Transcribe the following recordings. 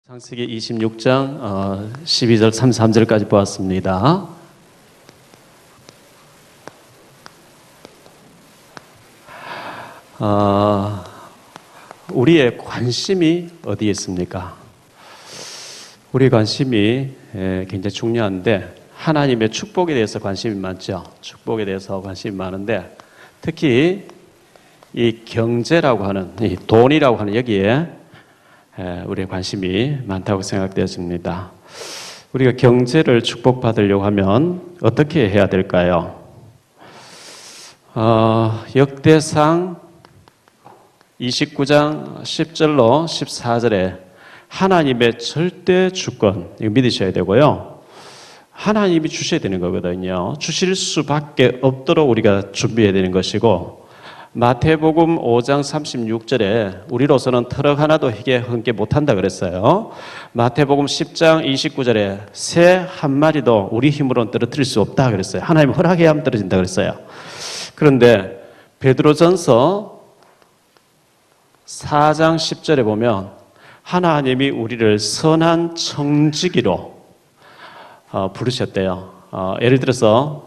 창세기 26장 12절 33절까지 보았습니다. 우리의 관심이 어디에 있습니까? 우리의 관심이 굉장히 중요한데 하나님의 축복에 대해서 관심이 많죠. 축복에 대해서 관심이 많은데 특히 이 경제라고 하는, 이 돈이라고 하는 여기에 우리의 관심이 많다고 생각되어집니다. 우리가 경제를 축복받으려고 하면 어떻게 해야 될까요? 역대상 29장 10절로 14절에 하나님의 절대 주권, 이거 믿으셔야 되고요. 하나님이 주셔야 되는 거거든요. 주실 수밖에 없도록 우리가 준비해야 되는 것이고, 마태복음 5장 36절에 우리로서는 터럭 하나도 희게 흥게 못한다 그랬어요. 마태복음 10장 29절에 새 한 마리도 우리 힘으로는 떨어뜨릴 수 없다 그랬어요. 하나님 허락해야만 떨어진다 그랬어요. 그런데 베드로전서 4장 10절에 보면 하나님이 우리를 선한 청지기로 부르셨대요. 예를 들어서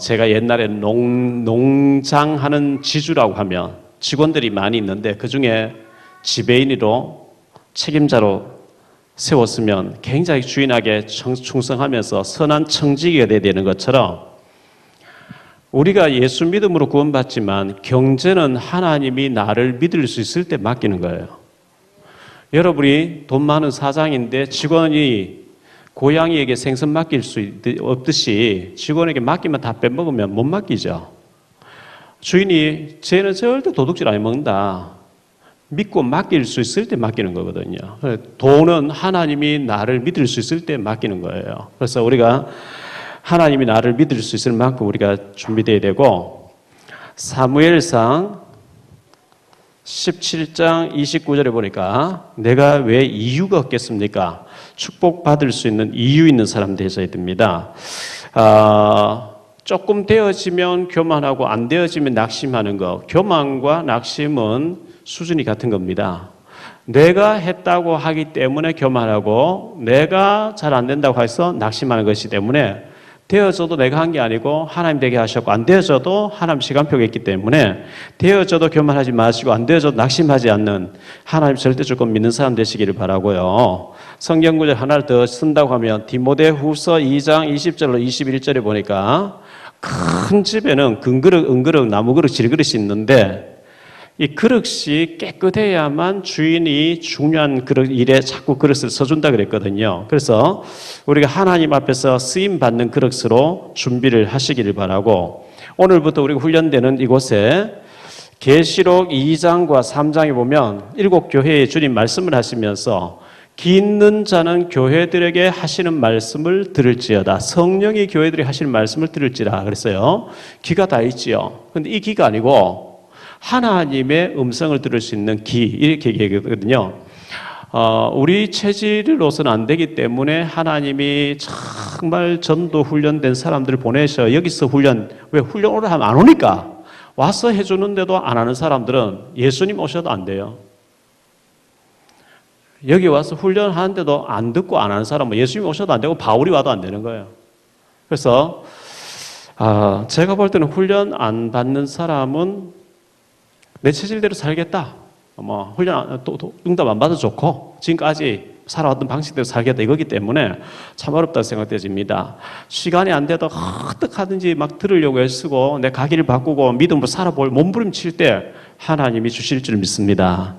제가 옛날에 농장하는 지주라고 하면 직원들이 많이 있는데 그 중에 지배인으로 책임자로 세웠으면 굉장히 주인에게 충성하면서 선한 청지기가 되어야 되는 것처럼 우리가 예수 믿음으로 구원받지만 경제는 하나님이 나를 믿을 수 있을 때 맡기는 거예요. 여러분이 돈 많은 사장인데 직원이 고양이에게 생선 맡길 수 없듯이 직원에게 맡기면 다 빼먹으면 못 맡기죠. 주인이 쟤는 절대 도둑질 안 먹는다 믿고 맡길 수 있을 때 맡기는 거거든요. 돈은 하나님이 나를 믿을 수 있을 때 맡기는 거예요. 그래서 우리가 하나님이 나를 믿을 수 있을 만큼 우리가 준비되어야 되고, 사무엘상 17장 29절에 보니까 내가 왜 이유가 없겠습니까? 축복받을 수 있는 이유 있는 사람 되셔야 됩니다. 조금 되어지면 교만하고 안 되어지면 낙심하는 거. 교만과 낙심은 수준이 같은 겁니다. 내가 했다고 하기 때문에 교만하고 내가 잘 안 된다고 해서 낙심하는 것이기 때문에 되어져도 내가 한 게 아니고 하나님 되게 하셨고 안 되어져도 하나님 시간표가 있기 때문에 되어져도 교만하지 마시고 안 되어져도 낙심하지 않는 하나님 절대 주권 믿는 사람 되시기를 바라고요. 성경 구절 하나를 더 쓴다고 하면 디모데후서 2장 20절로 21절에 보니까 큰 집에는 금그릇, 은그릇, 나무그릇, 질그릇이 있는데 이 그릇이 깨끗해야만 주인이 중요한 그릇 일에 자꾸 그릇을 써준다 그랬거든요. 그래서 우리가 하나님 앞에서 쓰임 받는 그릇으로 준비를 하시기를 바라고, 오늘부터 우리가 훈련되는 이곳에 계시록 2장과 3장에 보면 7교회에 주님 말씀을 하시면서 귀 있는 자는 교회들에게 하시는 말씀을 들을지어다. 성령이 교회들이 하시는 말씀을 들을지라 그랬어요. 귀가 다 있지요. 그런데 이 귀가 아니고 하나님의 음성을 들을 수 있는 귀, 이렇게 얘기하거든요. 우리 체질로서는 안 되기 때문에 하나님이 정말 전도 훈련된 사람들을 보내셔 여기서 왜 훈련을 하면 안 오니까 와서 해주는데도 안 하는 사람들은 예수님 오셔도 안 돼요. 여기 와서 훈련하는데도 안 듣고 안 하는 사람은 예수님 오셔도 안 되고 바울이 와도 안 되는 거예요. 그래서 제가 볼 때는 훈련 안 받는 사람은 내 체질대로 살겠다. 훈련 응답 안 받아도 좋고 지금까지 살아왔던 방식대로 살겠다 이거기 때문에 참 어렵다고 생각되집니다. 시간이 안 돼도 어떡하든지 막 들으려고 애쓰고 내 가기를 바꾸고 믿음으로 살아볼 몸부림칠 때 하나님이 주실 줄 믿습니다.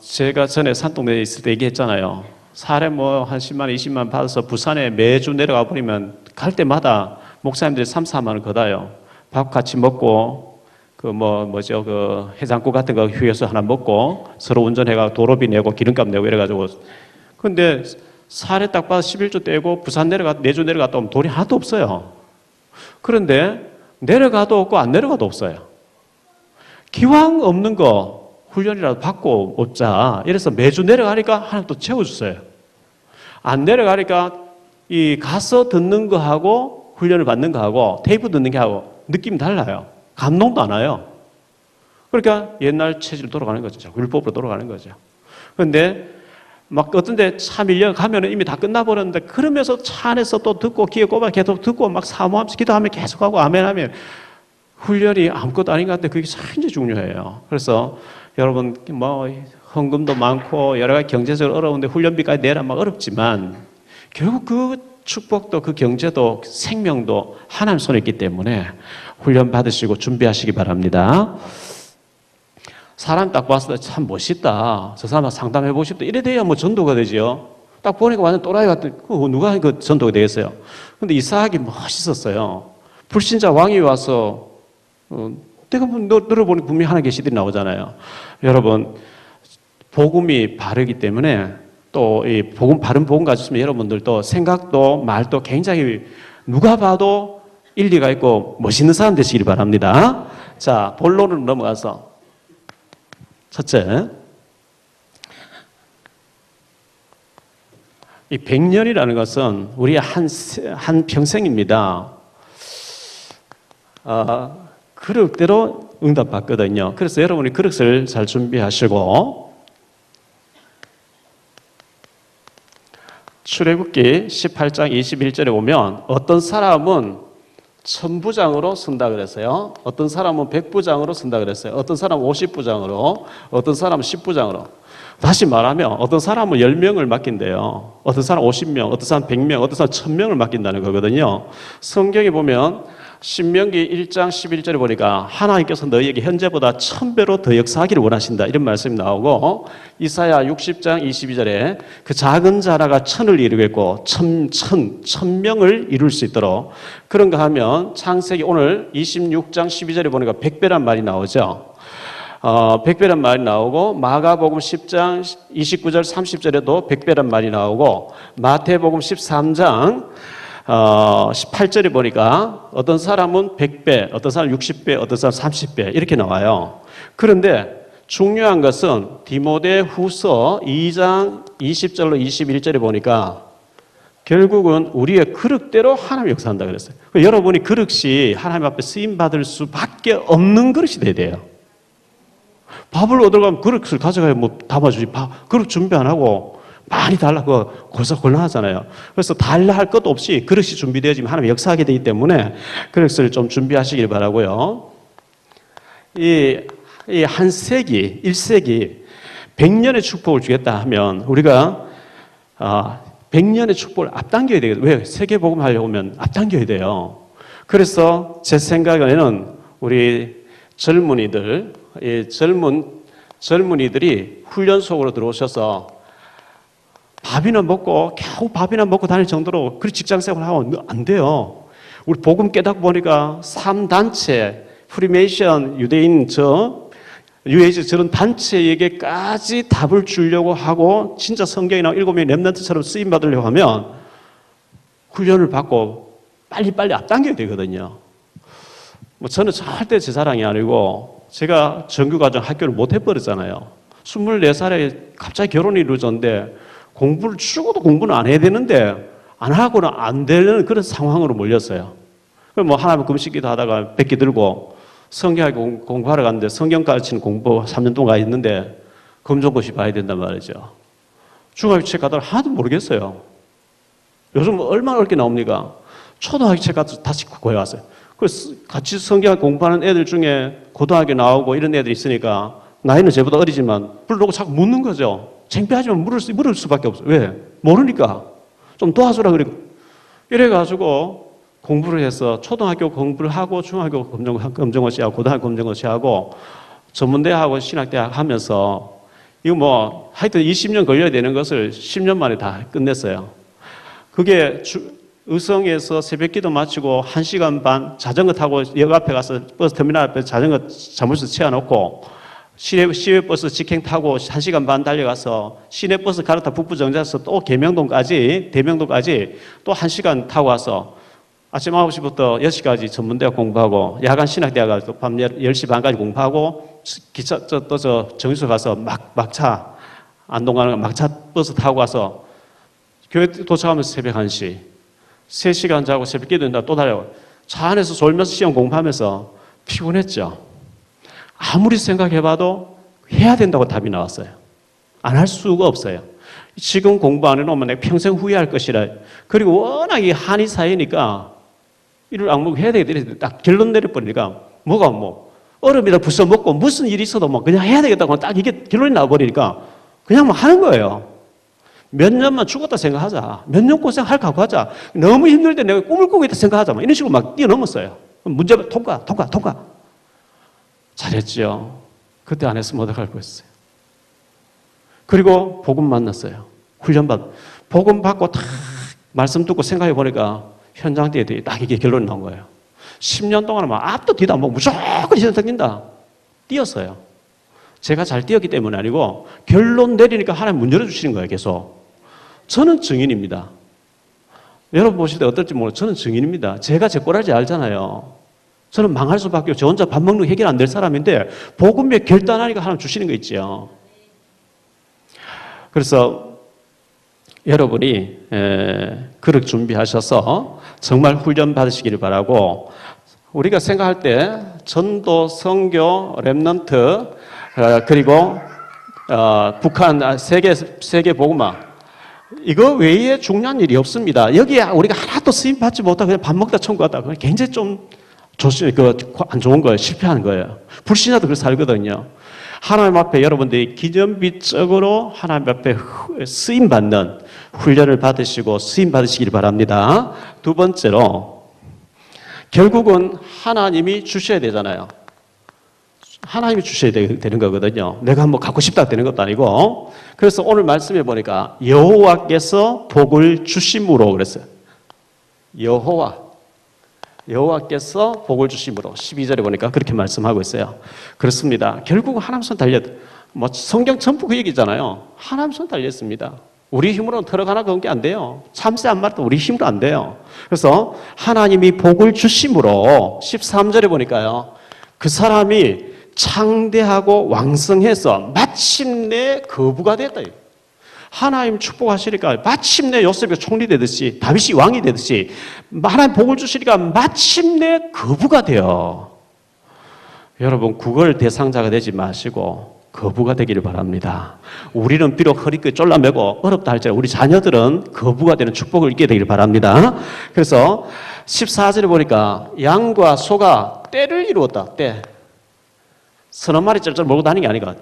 제가 전에 산동네에 있을 때 얘기했잖아요. 사례 한 10만, 20만 받아서 부산에 매주 내려가 버리면 갈 때마다 목사님들이 3, 4만 원 걷어요. 밥 같이 먹고 해장국 같은 거 휴게소 하나 먹고 서로 운전해가 도로비 내고 기름값 내고 이래가지고. 근데 사례 딱 봐서 11조 떼고 부산 내주 내려갔다 오면 돈이 하나도 없어요. 그런데 내려가도 없고 안 내려가도 없어요. 기왕 없는 거 훈련이라도 받고 없자. 이래서 매주 내려가니까 하나 또 채워주세요. 안 내려가니까 이 가서 듣는 거하고 훈련을 받는 거하고 테이프 듣는 게 하고 느낌이 달라요. 감동도 안 와요. 그러니까 옛날 체질로 돌아가는 거죠. 율법으로 돌아가는 거죠. 그런데 막 어떤 데 차 밀려가면 이미 다 끝나버렸는데 그러면서 차 안에서 또 듣고 귀에 꼽아 계속 듣고 막 사모하면서 기도하면 계속하고 아멘하면 훈련이 아무것도 아닌 것 같은데 그게 굉장히 중요해요. 그래서 여러분 뭐 헌금도 많고 여러 가지 경제적으로 어려운데 훈련비까지 내라 막 어렵지만 결국 그 축복도 그 경제도 생명도 하나님 손에 있기 때문에 훈련 받으시고 준비하시기 바랍니다. 사람 딱 봤을 때 참 멋있다. 저 사람 상담해 보십시오. 이래 돼야 뭐 전도가 되지요. 딱 보니까 완전 또라이 같은 누가 그 전도가 되겠어요. 근데 이삭이 멋있었어요. 불신자 왕이 와서 내가 너를 보니 분명히 하나 계시들이 나오잖아요. 여러분 복음이 바르기 때문에 또 이 복음 바른 복음 가지시면 여러분들도 생각도 말도 굉장히 누가 봐도 일리가 있고 멋있는 사람 되시길 바랍니다. 자, 본론으로 넘어가서 첫째, 이 100년이라는 것은 우리의 한 평생입니다. 그릇대로 응답받거든요. 그래서 여러분이 그릇을 잘 준비하시고 출애굽기 18장 21절에 보면 어떤 사람은 천부장으로 쓴다 그랬어요. 어떤 사람은 100부장으로 쓴다 그랬어요. 어떤 사람은 50부장으로, 어떤 사람은 10부장으로. 다시 말하면 어떤 사람은 10명을 맡긴대요. 어떤 사람은 50명, 어떤 사람은 100명, 어떤 사람은 1000명을 맡긴다는 거거든요. 성경에 보면 신명기 1장 11절에 보니까 하나님께서 너희에게 현재보다 1000배로 더 역사하기를 원하신다 이런 말씀이 나오고 이사야 60장 22절에 그 작은 자라가 1000을 이루겠고 1000명을 이룰 수 있도록 그런가 하면 창세기 오늘 26장 12절에 보니까 100배란 말이 나오죠. 100배란 말이 나오고 마가복음 10장 29절 30절에도 100배란 말이 나오고 마태복음 13장 18절에 보니까 어떤 사람은 100배, 어떤 사람은 60배, 어떤 사람은 30배 이렇게 나와요. 그런데 중요한 것은 디모데 후서 2장 20절로 21절에 보니까 결국은 우리의 그릇대로 하나님 역사한다 그랬어요. 여러분이 그릇이 하나님 앞에 쓰임받을 수밖에 없는 그릇이 돼야 돼요. 밥을 얻어가면 그릇을 가져가야 뭐 담아주지. 그릇 준비 안 하고 많이 달라고 골서 곤란하잖아요. 그래서 달라 할 것도 없이 그릇이 준비되어지면 하나님 역사하게 되기 때문에 그릇을 좀 준비하시길 바라고요. 이 한 세기, 1세기 100년의 축복을 주겠다 하면 우리가 100년의 축복을 앞당겨야 되거든요. 왜? 세계복음 하려고 하면 앞당겨야 돼요. 그래서 제 생각에는 우리 젊은이들, 젊은이들이 훈련 속으로 들어오셔서 밥이나 먹고 겨우 밥이나 먹고 다닐 정도로 그 직장생활을 하면 안 돼요. 우리 복음 깨닫고 보니까 3단체 프리메이션 유대인 유해지 저런 단체에게까지 답을 주려고 하고 진짜 성경이나 7명의 렘넌트처럼 쓰임 받으려고 하면 훈련을 받고 빨리빨리 앞당겨야 되거든요. 뭐 저는 절대 제 자랑이 아니고 제가 정규과정 학교를 못 해버렸잖아요. 24살에 갑자기 결혼이 이루어졌는데 공부를 죽어도 공부는 안 해야 되는데 안 하고는 안 되는 그런 상황으로 몰렸어요. 그럼 뭐 하나님 금식기도 하다가 백기 들고 성경학교 공부하러 갔는데 성경 가르치는 공부 3년 동안 있는데 검정고시 봐야 된단 말이죠. 중학교 책 가다가 하나도 모르겠어요. 요즘 얼마나 어렵게 나옵니까? 초등학교 책 가서 다시 구해 왔어요. 그래서 같이 성경 공부하는 애들 중에 고등학교 나오고 이런 애들이 있으니까 나이는 저보다 어리지만 불러놓고 자꾸 묻는 거죠. 창피하지만 물을 수밖에 없어요. 왜? 모르니까. 좀 도와주라 그러고. 이래가지고 공부를 해서 초등학교 공부를 하고 중학교 검정고시하고 고등학교 검정고시하고 전문대하고 신학대학 하면서 이거 뭐 하여튼 20년 걸려야 되는 것을 10년 만에 다 끝냈어요. 그게 의성에서 새벽기도 마치고 1시간 반 자전거 타고 역 앞에 가서 버스 터미널 앞에 자전거 자물쇠 채워놓고 시외버스 직행 타고 1시간 반 달려가서 시내버스 갈아타 북부정자에서 또 대명동까지 또 1시간 타고 와서 아침 9시부터 6시까지 전문대학 공부하고 야간 신학대학 가서 밤 10시 반까지 공부하고 기차 정유소 가서 막차 안동 가는 막차 버스 타고 가서 교회 도착하면서 새벽 1시 3시간 자고 새벽 기도한다 또 달려고 차 안에서 졸면서 시험 공부하면서 피곤했죠. 아무리 생각해봐도 해야 된다고 답이 나왔어요. 안 할 수가 없어요. 지금 공부 안 해놓으면 내가 평생 후회할 것이라. 그리고 워낙 이 한의 사회니까 이를 악물고 해야 되겠다. 딱 결론 내려버리니까 뭐가 뭐 얼음에다 부숴 먹고 무슨 일이 있어도 뭐 그냥 해야 되겠다고 딱 이게 결론이 나버리니까 그냥 뭐 하는 거예요. 몇 년만 죽었다 생각하자. 몇 년 고생할 각오 하자. 너무 힘들 때 내가 꿈을 꾸고 있다 생각하자. 이런 식으로 막 뛰어넘었어요. 문제 통과. 잘했죠. 그때 안 했으면 어떡할 뻔했어요. 그리고 복음 만났어요. 훈련받. 복음 받고 딱 말씀 듣고 생각해 보니까 현장 때에 딱 이게 결론이 나온 거예요. 10년 동안 막 앞도 뒤도 안 보고 무조건 시선 땡긴다. 뛰었어요. 제가 잘 뛰었기 때문이 아니고 결론 내리니까 하나님 문 열어주시는 거예요. 계속. 저는 증인입니다. 여러분 보실 때 어떨지 모르겠어요. 저는 증인입니다. 제가 제 꼴알지 알잖아요. 저는 망할 수밖에 없고 저 혼자 밥 먹는 거 해결 안 될 사람인데 복음에 결단하니까 하나님 주시는 거 있죠. 그래서 여러분이 그릇 준비하셔서 정말 훈련 받으시기를 바라고 우리가 생각할 때 전도, 선교, 렘넌트 그리고 북한 세계 복음화 이거 외에 중요한 일이 없습니다. 여기에 우리가 하나도 쓰임 받지 못하고 그냥 밥 먹다 천국 갔다 그건 굉장히 좀 안 좋은 거예요. 실패하는 거예요. 불신자도 그렇게 살거든요. 하나님 앞에 여러분들이 기념비적으로 하나님 앞에 쓰임 받는 훈련을 받으시고 쓰임 받으시길 바랍니다. 두 번째로 결국은 하나님이 주셔야 되잖아요. 하나님이 주셔야 되는 거거든요. 내가 뭐 갖고 싶다 되는 것도 아니고. 그래서 오늘 말씀해 보니까 여호와께서 복을 주심으로 그랬어요. 여호와께서 복을 주심으로 12절에 보니까 그렇게 말씀하고 있어요. 그렇습니다. 결국 하나님 손 달려. 뭐 성경 전부 그 얘기잖아요. 하나님 손 달렸습니다. 우리 힘으로는 털어 하나 그런 게 안 돼요. 참새 한 마리도 우리 힘으로 안 돼요. 그래서 하나님이 복을 주심으로 13절에 보니까요. 그 사람이 창대하고 왕성해서 마침내 거부가 됐다. 하나님 축복하시니까 마침내 요셉이 총리 되듯이 다윗이 왕이 되듯이 하나님 복을 주시니까 마침내 거부가 돼요. 여러분 구걸 대상자가 되지 마시고 거부가 되기를 바랍니다. 우리는 비록 허리끈 쫄라매고 어렵다 할지라도 우리 자녀들은 거부가 되는 축복을 잊게 되기를 바랍니다. 그래서 14절에 보니까 양과 소가 떼를 이루었다. 떼. 서너 마리 쩔쩔 몰고 다니는 게 아니라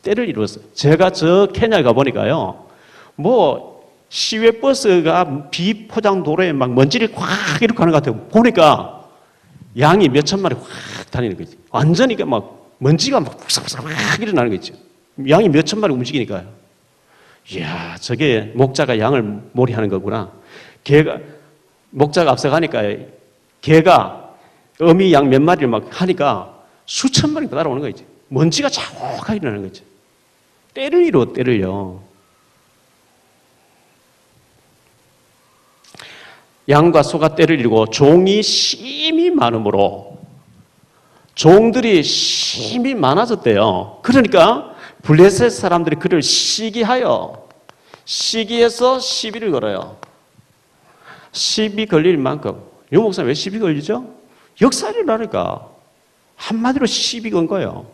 때를 이루었어요. 제가 저 케냐에 가보니까요. 뭐 시외버스가 비포장 도로에 막 먼지를 확 이렇게 하는 것 같아요. 보니까 양이 몇천 마리 확 다니는 거지. 완전히 막 먼지가 막 푸석푸석 확 일어나는 거죠. 양이 몇천 마리 움직이니까요. 이야, 저게 목자가 양을 몰이하는 거구나. 개가 목자가 앞서가니까 개가 어미 양 몇 마리를 막 하니까 수천 마리가 따라오는 거지. 먼지가 자욱하게 일어나는 거지. 때를 이루어 때를요. 양과 소가 때를 이루고 종이 심히 많으므로 종들이 심히 많아졌대요. 그러니까 블레셋 사람들이 그를 시기하여 시기해서 시비를 걸어요. 시비 걸릴 만큼. 요 목사님 왜 시비 걸리죠? 역사를 일어나니까 한마디로 시비 건 거예요.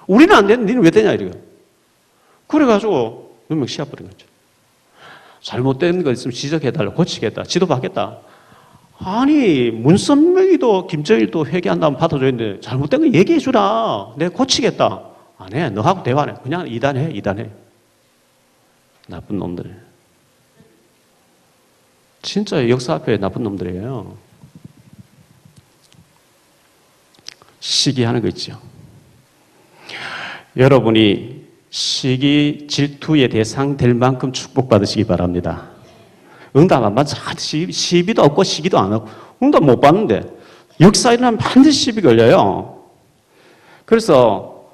우리는 안 되는데 니는 왜 되냐 이래요. 그래가지고 몇 명 시합버린 거죠. 잘못된 거 있으면 지적해달라, 고치겠다, 지도받겠다. 아니 문선명이도 김정일도 회개한다면 받아줘야 되는데 잘못된 거 얘기해주라. 내가 고치겠다. 안 해. 너하고 대화 안 해. 그냥 이단해. 나쁜 놈들. 진짜 역사 앞에 나쁜 놈들이에요. 시기하는 거 있죠. 여러분이 시기 질투의 대상 될 만큼 축복받으시기 바랍니다. 응답 안 받자. 시비도 없고 시기도 안 하고 응답 못 받는데 역사 일어나면 반드시 시비 걸려요. 그래서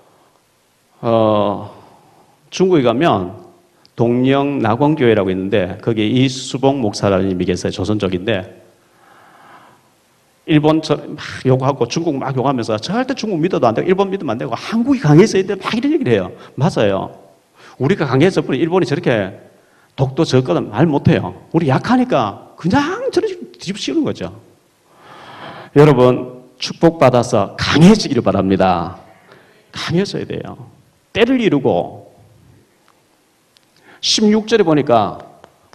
중국에 가면 동령 나공교회라고 있는데 거기에 이수봉 목사라는 님이 계세요. 조선족인데 일본 막 욕하고 중국 막 욕하면서 절대 중국 믿어도 안 되고 일본 믿으면 안 되고 한국이 강해져야 돼 막 이런 얘기를 해요. 맞아요. 우리가 강해져 버리면 일본이 저렇게 독도 적거든 말 못해요. 우리 약하니까 그냥 저렇게 뒤집어씌우는 거죠. 여러분 축복받아서 강해지기를 바랍니다. 강해져야 돼요. 때를 이루고 16절에 보니까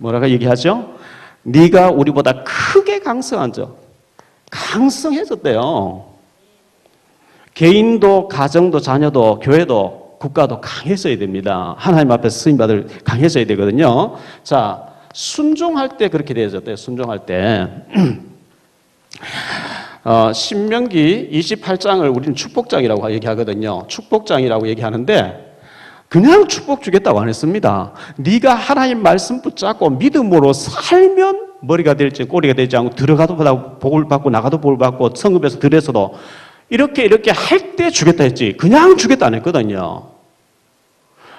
뭐라고 얘기하죠? 네가 우리보다 크게 강성해졌대요. 개인도 가정도 자녀도 교회도 국가도 강해져야 됩니다. 하나님 앞에서 쓰임받을 강해져야 되거든요. 자, 순종할 때 그렇게 되어졌대요. 순종할 때. 신명기 28장을 우리는 축복장이라고 얘기하거든요. 축복장이라고 얘기하는데 그냥 축복 주겠다고 안 했습니다. 네가 하나님 말씀 붙잡고 믿음으로 살면 머리가 될지 꼬리가 되지 않고 들어가도 복을 받고 나가도 복을 받고 성읍에서 들에서도 이렇게 할 때 주겠다 했지 그냥 주겠다 안 했거든요.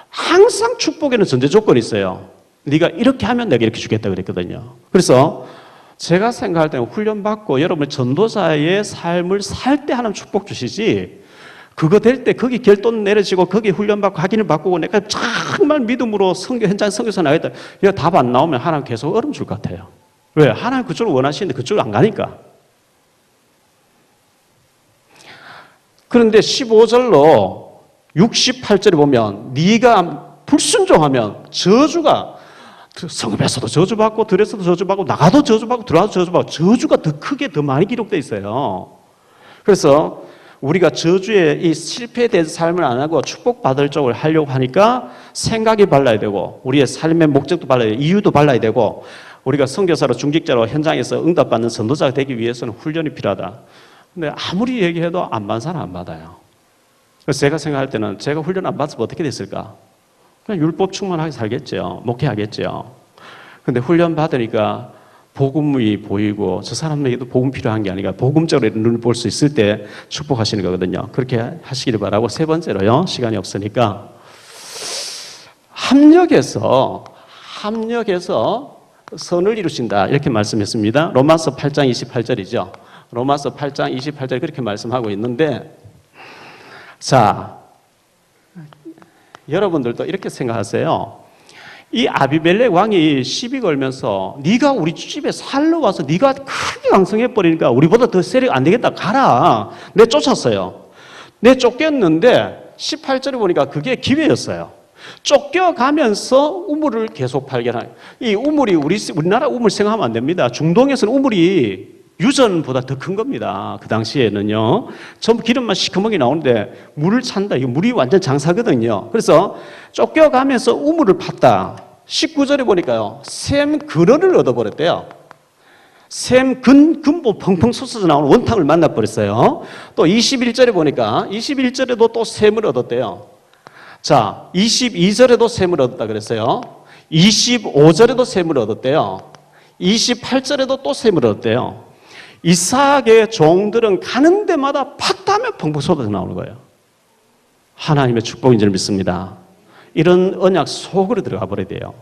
항상 축복에는 전제 조건이 있어요. 네가 이렇게 하면 내가 이렇게 주겠다 그랬거든요. 그래서 제가 생각할 때는 훈련받고 여러분 전도자의 삶을 살 때 하나님 축복 주시지 그거 될 때 거기 결돈 내려지고 거기 훈련받고 확인을 바꾸고 내가 정말 믿음으로 현장 선교사 나가겠다. 이거 답 안 나오면 하나님 계속 얼음 줄 것 같아요. 왜? 하나님 그쪽을 원하시는데 그쪽을 안 가니까. 그런데 15절로 68절에 보면 네가 불순종하면 저주가 성읍에서도 저주받고 들에서도 저주받고 나가도 저주받고 들어가도 저주받고 저주가 더 크게 더 많이 기록되어 있어요. 그래서 우리가 저주에 이 실패된 삶을 안 하고 축복받을 쪽을 하려고 하니까 생각이 발라야 되고 우리의 삶의 목적도 발라야 되고 이유도 발라야 되고 우리가 선교사로 중직자로 현장에서 응답받는 선도자가 되기 위해서는 훈련이 필요하다. 근데 아무리 얘기해도 안 받는 사람 안 받아요. 그래서 제가 생각할 때는 제가 훈련 안 받으면 어떻게 됐을까? 그냥 율법 충만하게 살겠죠. 목회하겠죠. 근데 훈련 받으니까 복음이 보이고 저 사람에게도 복음 필요한 게 아니라 복음적으로 눈을 볼 수 있을 때 축복하시는 거거든요. 그렇게 하시기를 바라고 세 번째로요. 시간이 없으니까 합력해서 선을 이루신다 이렇게 말씀했습니다. 로마서 8장 28절이죠. 로마서 8장 28절 그렇게 말씀하고 있는데 자 여러분들도 이렇게 생각하세요. 이 아비멜렉 왕이 시비 걸면서 네가 우리 집에 살러 와서 네가 크게 강성해 버리니까 우리보다 더 세력 안 되겠다 가라. 내 쫓았어요. 내 쫓겼는데 18절에 보니까 그게 기회였어요. 쫓겨가면서 우물을 계속 발견하는 이 우물이 우리나라 우물 생각하면 안 됩니다. 중동에서는 우물이 유전보다 더 큰 겁니다. 그 당시에는요. 전부 기름만 시커멓게 나오는데 물을 찬다. 이거 물이 완전 장사거든요. 그래서 쫓겨가면서 우물을 팠다. 19절에 보니까요. 샘 근원을 얻어버렸대요. 샘 근본 펑펑 솟아서 나오는 원탕을 만나버렸어요. 또 21절에 보니까 21절에도 또 샘을 얻었대요. 자, 22절에도 샘을 얻었다 그랬어요. 25절에도 샘을 얻었대요. 28절에도 또 샘을 얻었대요. 이삭의 종들은 가는 데마다 팠다면 펑펑 쏟아져 나오는 거예요. 하나님의 축복인 줄 믿습니다. 이런 언약 속으로 들어가 버려야 돼요.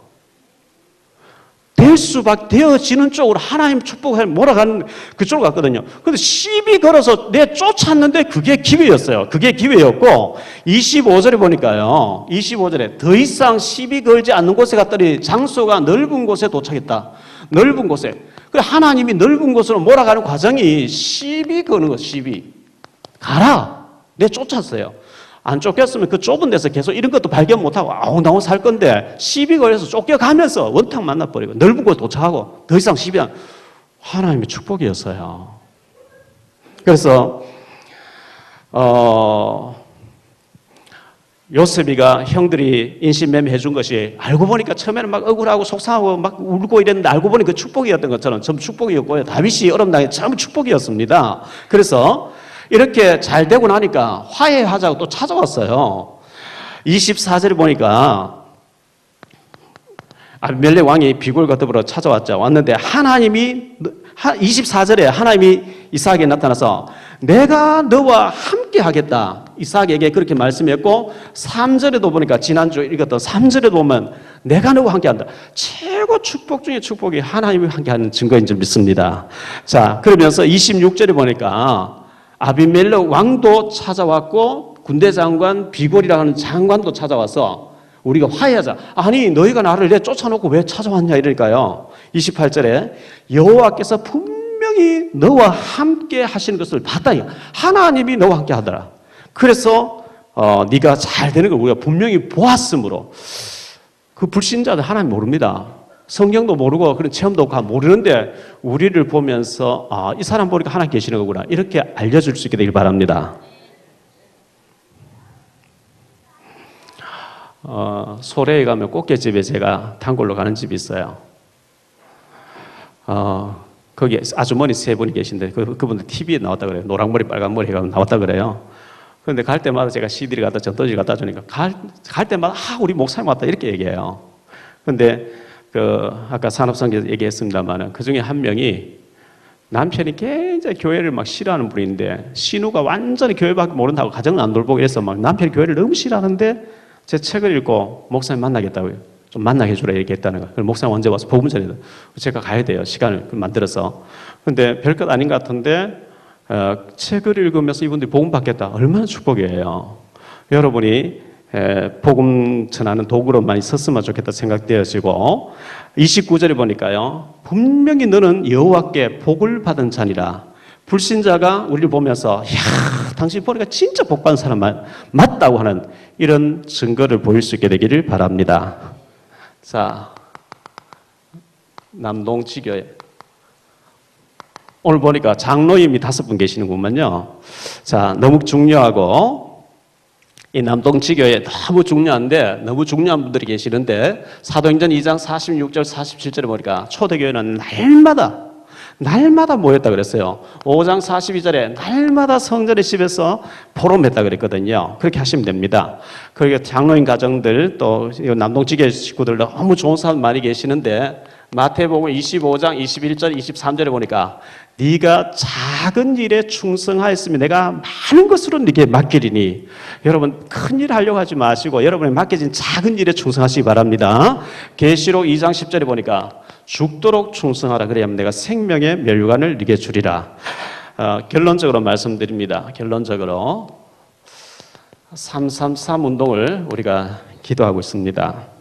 될 수밖에 되어지는 쪽으로 하나님 축복을 몰아가는 그쪽으로 갔거든요. 그런데 시비 걸어서 내 쫓았는데 그게 기회였어요. 그게 기회였고 25절에 보니까요. 25절에 더 이상 시비 걸지 않는 곳에 갔더니 장소가 넓은 곳에 도착했다. 넓은 곳에. 그래 하나님이 넓은 곳으로 몰아가는 과정이 시비 거는 거 시비. 가라. 내 쫓았어요. 안 쫓겼으면 그 좁은 데서 계속 이런 것도 발견 못하고 아웅다웅 살 건데 시비 걸려서 쫓겨가면서 원탕 만나버리고 넓은 곳 도착하고 더 이상 시비 안 하나님의 축복이었어요. 그래서 요셉이가 형들이 인신매매 해준 것이 알고 보니까 처음에는 막 억울하고 속상하고 막 울고 이랬는데 알고 보니 그 축복이었던 것처럼 전부 축복이었고요. 다윗이 어렵다는 게 전부 축복이었습니다. 그래서 이렇게 잘 되고 나니까 화해하자고 또 찾아왔어요. 24절에 보니까 아비멜렉 왕이 비굴과 더불어 찾아왔죠. 왔는데 하나님이 24절에 하나님이 이삭에게 나타나서 내가 너와 함께 하겠다. 이삭에게 그렇게 말씀했고 3절에도 보니까 지난주 읽었던 3절에도 보면 내가 너와 함께 한다. 최고 축복 중에 축복이 하나님이 함께 하는 증거인 줄 믿습니다. 자, 그러면서 26절에 보니까 아비멜렉 왕도 찾아왔고 군대 장관 비골이라고 하는 장관도 찾아와서 우리가 화해하자. 아니 너희가 나를 내 쫓아놓고 왜 찾아왔냐 이러니까요. 28절에 여호와께서 분명히 너와 함께 하시는 것을 봤다. 하나님이 너와 함께 하더라. 그래서 네가 잘 되는 걸 우리가 분명히 보았으므로 그 불신자들 하나님 모릅니다. 성경도 모르고 그런 체험도 없고 모르는데 우리를 보면서 아, 이 사람 보니까 하나님 계시는 거구나 이렇게 알려줄 수 있게 되길 바랍니다. 소래에 가면 꽃게집에 제가 단골로 가는 집이 있어요. 거기 아주머니 세 분이 계신데 그분들 TV에 나왔다 그래요. 노랑머리 빨간머리 해가지고 나왔다 그래요. 그런데 갈 때마다 제가 CD를 갖다 전도지를 갖다 주니까 갈 때마다 우리 목사님 왔다 이렇게 얘기해요. 그런데 아까 산업성에서 얘기했습니다만 그 중에 한 명이 남편이 굉장히 교회를 막 싫어하는 분인데 신우가 완전히 교회밖에 모른다고 가정을 안 돌보고 이래서 막 남편이 교회를 너무 싫어하는데 제 책을 읽고 목사님 만나겠다고요. 좀 만나게 해주라 얘기했다는 거예요. 그럼 목사님 언제 와서 복음 전해요. 제가 가야 돼요. 시간을 만들어서. 근데 별것 아닌 것 같은데 책을 읽으면서 이분들이 복음 받겠다. 얼마나 축복이에요. 여러분이 복음 전하는 도구로 많이 썼으면 좋겠다 생각되어지고 29절에 보니까요. 분명히 너는 여호와께 복을 받은 자니라. 불신자가 우리를 보면서 야, 당신 보니까 진짜 복 받은 사람 맞다고 하는 이런 증거를 보일 수 있게 되기를 바랍니다. 자, 남동지교회 오늘 보니까 장로님이 5분 계시는구만요. 자, 너무 중요하고 이 남동지교회 너무 중요한데 너무 중요한 분들이 계시는데 사도행전 2장 46절 47절에 보니까 초대교회는 날마다 모였다 그랬어요. 5장 42절에 날마다 성전의 집에서 포럼했다 그랬거든요. 그렇게 하시면 됩니다. 그리고 장로인 가정들 또 남동지교회 식구들 너무 좋은 사람 많이 계시는데 마태복음 25장 21절 23절에 보니까 네가 작은 일에 충성하였으면 내가 많은 것으로 네게 맡기리니 여러분 큰 일 하려고 하지 마시고 여러분이 맡겨진 작은 일에 충성하시기 바랍니다. 계시록 2장 10절에 보니까 죽도록 충성하라 그래야만 내가 생명의 멸류관을 네게 주리라. 결론적으로 말씀드립니다. 결론적으로 333 운동을 우리가 기도하고 있습니다.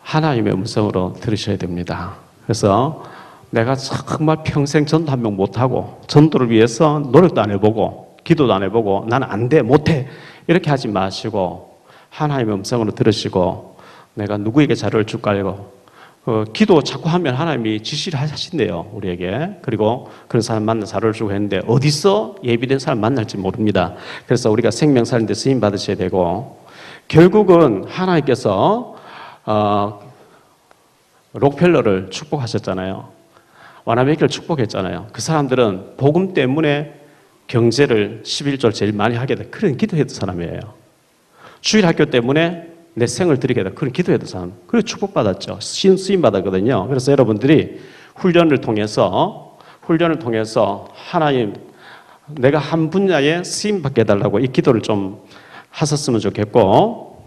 하나님의 음성으로 들으셔야 됩니다. 그래서 내가 정말 평생 전도 한 명 못하고 전도를 위해서 노력도 안 해보고 기도도 안 해보고 나는 안 돼, 못해 이렇게 하지 마시고 하나님의 음성으로 들으시고 내가 누구에게 자료를 줄까 하고 기도 자꾸 하면 하나님이 지시를 하신대요 우리에게. 그리고 그런 사람 만나 자료를 주고 했는데 어디서 예비된 사람 만날지 모릅니다. 그래서 우리가 생명 살리는 데 쓰임 받으셔야 되고 결국은 하나님께서 록펠러를 축복하셨잖아요. 와나메이크를 축복했잖아요. 그 사람들은 복음 때문에 경제를 11절 제일 많이 하게 돼. 그런 기도했던 사람이에요. 주일학교 때문에 내 생을 드리게 돼. 그런 기도했던 사람. 그래서 축복받았죠. 쓰임 받았거든요. 그래서 여러분들이 훈련을 통해서 하나님 내가 한 분야에 쓰임 받게 해달라고 이 기도를 좀 하셨으면 좋겠고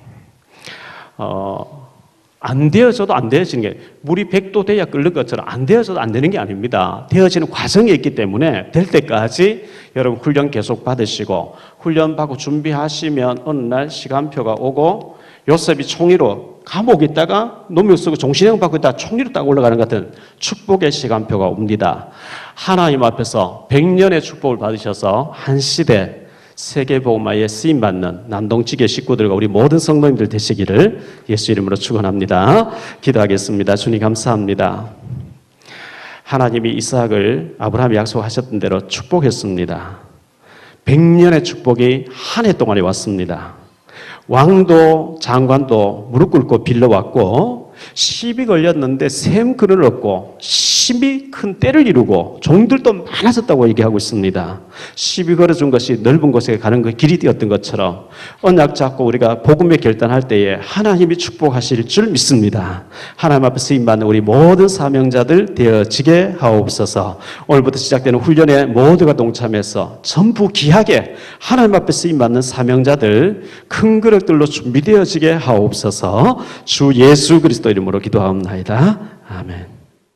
안 되어져도 안 되어지는 게 물이 100도 돼야 끓는 것처럼 안 되어져도 안 되는 게 아닙니다. 되어지는 과정이 있기 때문에 될 때까지 여러분 훈련 계속 받으시고 훈련 받고 준비하시면 어느 날 시간표가 오고 요셉이 총리로 감옥에 있다가 노명 쓰고 종신형 받고 있다가 총리로 딱 올라가는 것 같은 축복의 시간표가 옵니다. 하나님 앞에서 100년의 축복을 받으셔서 한 시대 세계복음화에 쓰임받는 남동지교 식구들과 우리 모든 성도님들 되시기를 예수 이름으로 축원합니다. 기도하겠습니다. 주님 감사합니다. 하나님이 이삭을 아브라함이 약속하셨던 대로 축복했습니다. 100년의 축복이 한 해 동안에 왔습니다. 왕도 장관도 무릎 꿇고 빌려왔고 시비 걸렸는데 샘 그늘 없고 심히 큰 때를 이루고 종들도 많아졌다고 얘기하고 있습니다. 시비 걸어준 것이 넓은 곳에 가는 그 길이 되었던 것처럼 언약 잡고 우리가 복음에 결단할 때에 하나님이 축복하실 줄 믿습니다. 하나님 앞에 쓰임받는 우리 모든 사명자들 되어지게 하옵소서. 오늘부터 시작되는 훈련에 모두가 동참해서 전부 귀하게 하나님 앞에 쓰임받는 사명자들 큰 그릇들로 준비되어지게 하옵소서. 주 예수 그리스도 이름으로 기도하옵나이다. 아멘.